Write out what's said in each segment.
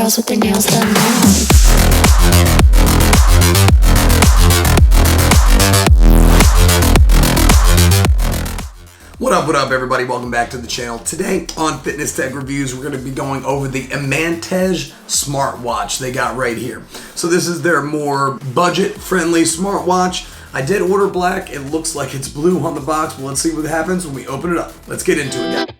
girls with their nails done now. What up, everybody? Welcome back to the channel. Today on Fitness Tech Reviews, we're going to be going over the Amatage smartwatch they got right here. So this is their more budget-friendly smartwatch. I did order black. It looks like it's blue on the box, but let's see what happens when we open it up. Let's get into it, guys.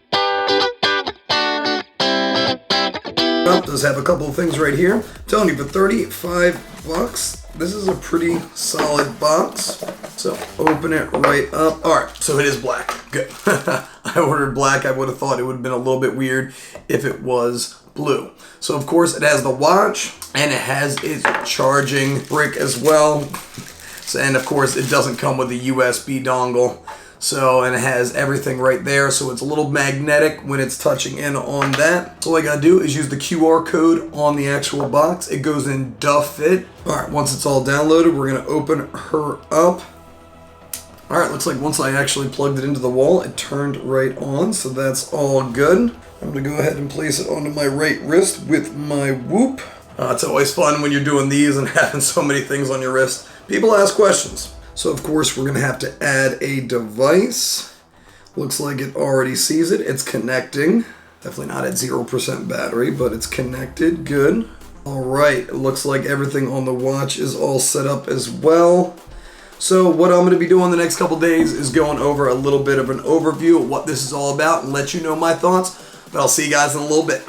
Well, does have a couple of things right here. I'm telling you, for 35 bucks, this is a pretty solid box. So open it right up. All right, so it is black. Good. I ordered black. I would have thought it would have been a little bit weird if it was blue. So of course it has the watch and it has its charging brick as well. So, and of course it doesn't come with a USB dongle. So, and it has everything right there. So it's a little magnetic when it's touching in on that. So all I gotta do is use the QR code on the actual box. It goes in Duff Fit. All right, once it's all downloaded, we're gonna open her up. All right, looks like once I actually plugged it into the wall, it turned right on. So that's all good. I'm gonna go ahead and place it onto my right wrist with my Whoop. It's always fun when you're doing these and having so many things on your wrist. People ask questions. So of course we're gonna have to add a device. Looks like it already sees it. It's connecting. Definitely not at 0% battery, but it's connected. Good. All right, it looks like everything on the watch is all set up as well. So what I'm gonna be doing the next couple days is going over a little bit of an overview of what this is all about and let you know my thoughts, but I'll see you guys in a little bit.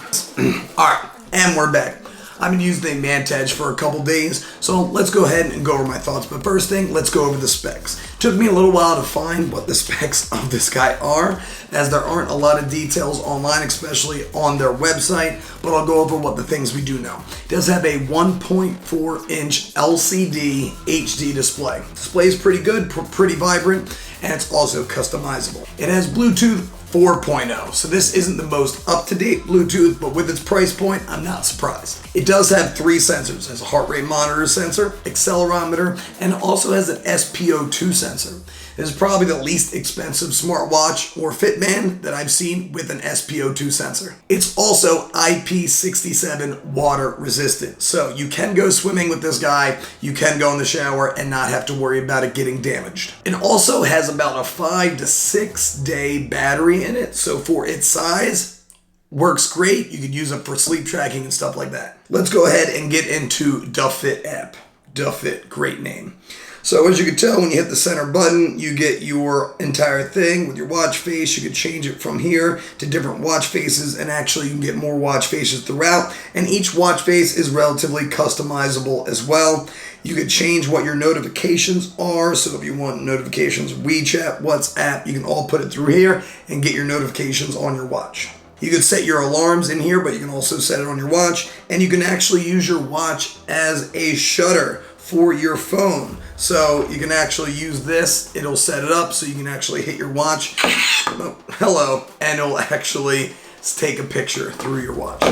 All right, and we're back. I've been using the Amatage for a couple days, so let's go ahead and go over my thoughts. But first thing, let's go over the specs. Took me a little while to find what the specs of this guy are, as there aren't a lot of details online, especially on their website, but I'll go over what the things we do know. It does have a 1.4-inch LCD HD display. Display is pretty good, pretty vibrant, and it's also customizable. It has Bluetooth 4.0, so this isn't the most up-to-date Bluetooth, but with its price point, I'm not surprised. It does have 3 sensors. It has a heart rate monitor sensor, accelerometer, and also has an SpO2 sensor. This is probably the least expensive smartwatch or Fitband that I've seen with an SpO2 sensor. It's also IP67 water resistant, so you can go swimming with this guy, you can go in the shower and not have to worry about it getting damaged. It also has about a 5 to 6 day battery in it, so for its size, works great. You could use it for sleep tracking and stuff like that. Let's go ahead and get into Duff Fit app. Duff Fit, great name. So as you can tell, when you hit the center button, you get your entire thing with your watch face. You can change it from here to different watch faces, and actually you can get more watch faces throughout. And each watch face is relatively customizable as well. You could change what your notifications are. So if you want notifications, WeChat, WhatsApp, you can all put it through here and get your notifications on your watch. You can set your alarms in here, but you can also set it on your watch. And you can actually use your watch as a shutter for your phone. So you can actually use this. It'll set it up so you can actually hit your watch. Oh, hello. And it'll actually take a picture through your watch.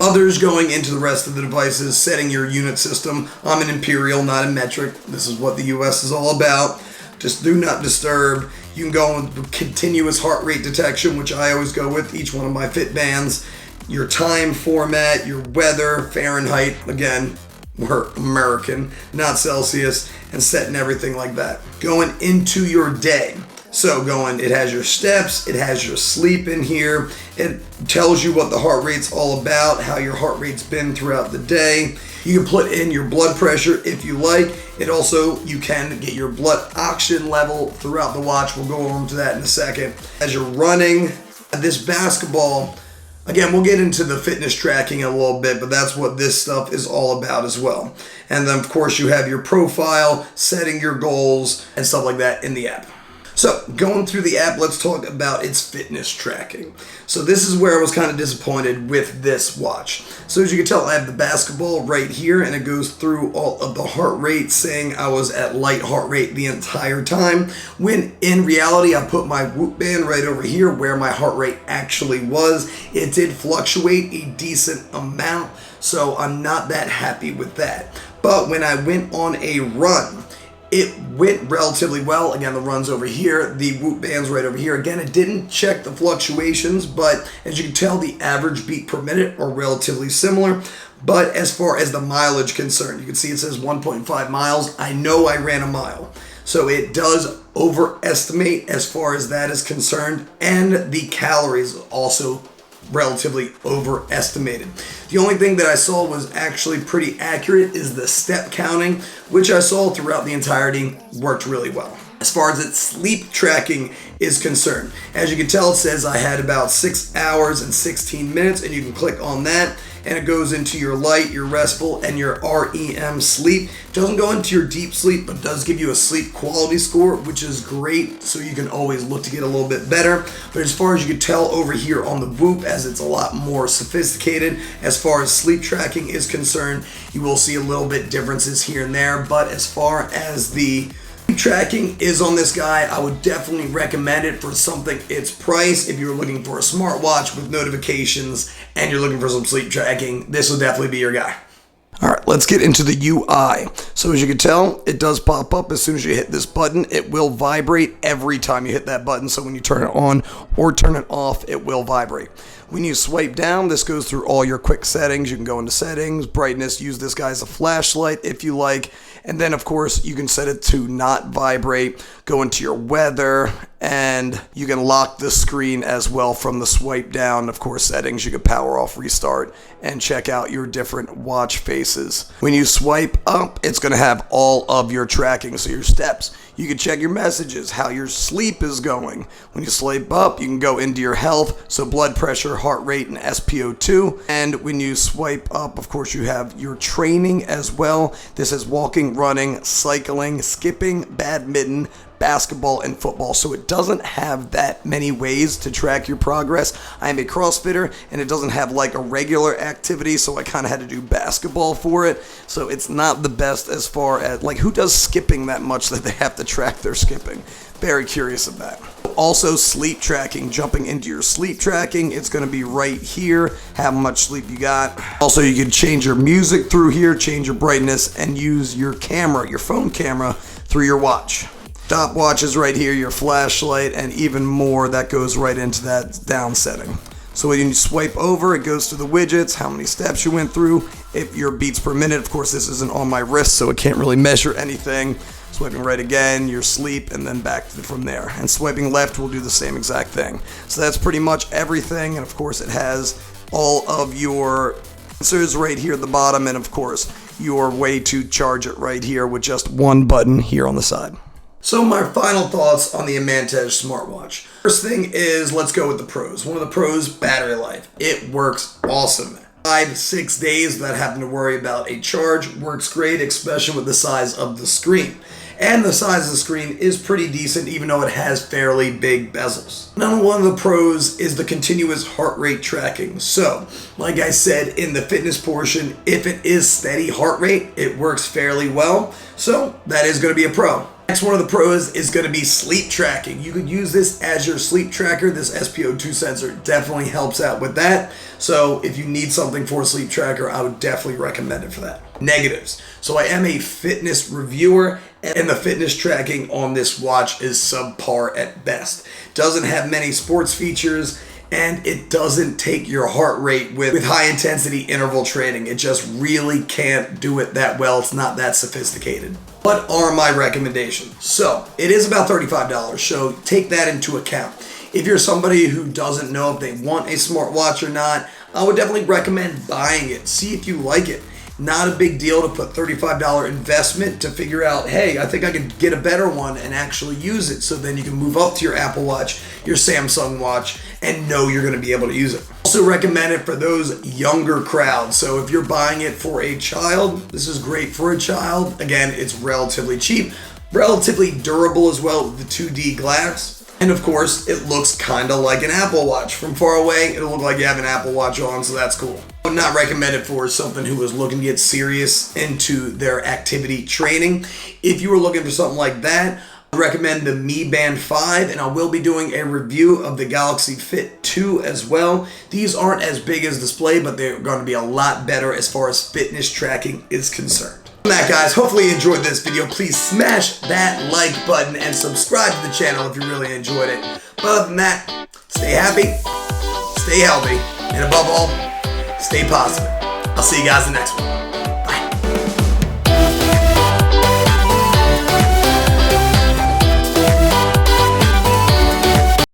Others going into the rest of the devices, setting your unit system. I'm an imperial, not a metric. This is what the US is all about. Just do not disturb. You can go with continuous heart rate detection, which I always go with each one of my Fitbands. Your time format, your weather, Fahrenheit, again, we're American, not Celsius, and setting everything like that. Going into your day. So it has your steps, it has your sleep in here, it tells you what the heart rate's all about, how your heart rate's been throughout the day. You can put in your blood pressure if you like. It also, you can get your blood oxygen level throughout the watch. We'll go into that in a second. As you're running, this basketball, again, we'll get into the fitness tracking in a little bit, but that's what this stuff is all about as well. And then, of course, you have your profile, setting your goals, and stuff like that in the app. So, going through the app, let's talk about its fitness tracking. So this is where I was kind of disappointed with this watch. So as you can tell, I have the basketball right here, and it goes through all of the heart rate, saying I was at light heart rate the entire time, when in reality, I put my Whoop band right over here where my heart rate actually was. It did fluctuate a decent amount, so I'm not that happy with that. But when I went on a run, it went relatively well. Again, the run's over here, the Whoop band's right over here. Again, it didn't check the fluctuations, but as you can tell, the average beat per minute are relatively similar. But as far as the mileage concerned, you can see it says 1.5 miles. I know I ran a mile. So it does overestimate as far as that is concerned, and the calories also relatively overestimated. The only thing that I saw was actually pretty accurate is the step counting, which I saw throughout the entirety worked really well. As far as its sleep tracking is concerned, as you can tell, it says I had about 6 hours and 16 minutes, and you can click on that and it goes into your light, your restful, and your REM sleep. It doesn't go into your deep sleep, but does give you a sleep quality score, which is great, so you can always look to get a little bit better. But as far as you can tell over here on the Whoop, as it's a lot more sophisticated as far as sleep tracking is concerned, you will see a little bit differences here and there. But as far as the tracking is on this guy, I would definitely recommend it for something its price. If you're looking for a smartwatch with notifications and you're looking for some sleep tracking, this will definitely be your guy. All right, let's get into the UI. So as you can tell, it does pop up as soon as you hit this button. It will vibrate every time you hit that button. So when you turn it on or turn it off, it will vibrate. When you swipe down, this goes through all your quick settings. You can go into settings, brightness, use this guy as a flashlight if you like. And then, of course, you can set it to not vibrate, go into your weather, and you can lock the screen as well from the swipe down. Of course, settings, you can power off, restart, and check out your different watch faces. When you swipe up, it's going to have all of your tracking, so your steps. You can check your messages, how your sleep is going. When you swipe up, you can go into your health, so blood pressure, heart rate, and SpO2. And when you swipe up, of course, you have your training as well. This is walking, running, cycling, skipping, badminton, basketball, and football. So it doesn't have that many ways to track your progress. I am a CrossFitter, and it doesn't have like a regular activity, so I kind of had to do basketball for it. So it's not the best as far as, like, who does skipping that much that they have to track their skipping? Very curious of that. Also, sleep tracking. Jumping into your sleep tracking, it's going to be right here, how much sleep you got. Also, you can change your music through here, change your brightness, and use your camera, your phone camera, through your watch. Stopwatch is right here, your flashlight, and even more that goes right into that down setting. So when you swipe over, it goes to the widgets, how many steps you went through, if your beats per minute. Of course, this isn't on my wrist, so it can't really measure anything. Swiping right again, your sleep, and then back from there. And swiping left will do the same exact thing. So that's pretty much everything, and of course it has all of your sensors right here at the bottom, and of course your way to charge it right here with just one button here on the side. So my final thoughts on the Amatage smartwatch. First thing is, let's go with the pros. One of the pros, battery life. It works awesome. 5-6 days without having to worry about a charge. Works great, especially with the size of the screen. And the size of the screen is pretty decent, even though it has fairly big bezels. Another one of the pros is the continuous heart rate tracking. So, like I said in the fitness portion, if it is steady heart rate, it works fairly well. So that is going to be a pro. Next one of the pros is going to be sleep tracking. You could use this as your sleep tracker. This SpO2 sensor definitely helps out with that. So if you need something for a sleep tracker, I would definitely recommend it for that. Negatives. So I am a fitness reviewer, and the fitness tracking on this watch is subpar at best. Doesn't have many sports features, and it doesn't take your heart rate with high intensity interval training. It just really can't do it that well. It's not that sophisticated. What are my recommendations? So it is about $35, so take that into account. If you're somebody who doesn't know if they want a smartwatch or not, I would definitely recommend buying it. See if you like it. Not a big deal to put $35 investment to figure out, hey, I think I could get a better one and actually use it. So then you can move up to your Apple Watch, your Samsung Watch, and know you're going to be able to use it. Also recommend it for those younger crowds. So if you're buying it for a child, this is great for a child. Again, it's relatively cheap, relatively durable as well with the 2D glass. And of course, it looks kind of like an Apple Watch. From far away, it'll look like you have an Apple Watch on, so that's cool. I would not recommend it for someone who is looking to get serious into their activity training. If you were looking for something like that, I recommend the Mi Band 5, and I will be doing a review of the Galaxy Fit 2 as well. These aren't as big as display, but they're going to be a lot better as far as fitness tracking is concerned. That, guys, hopefully you enjoyed this video. Please smash that like button and subscribe to the channel if you really enjoyed it. But other than that, stay happy, stay healthy, and above all, stay positive. I'll see you guys in the next one.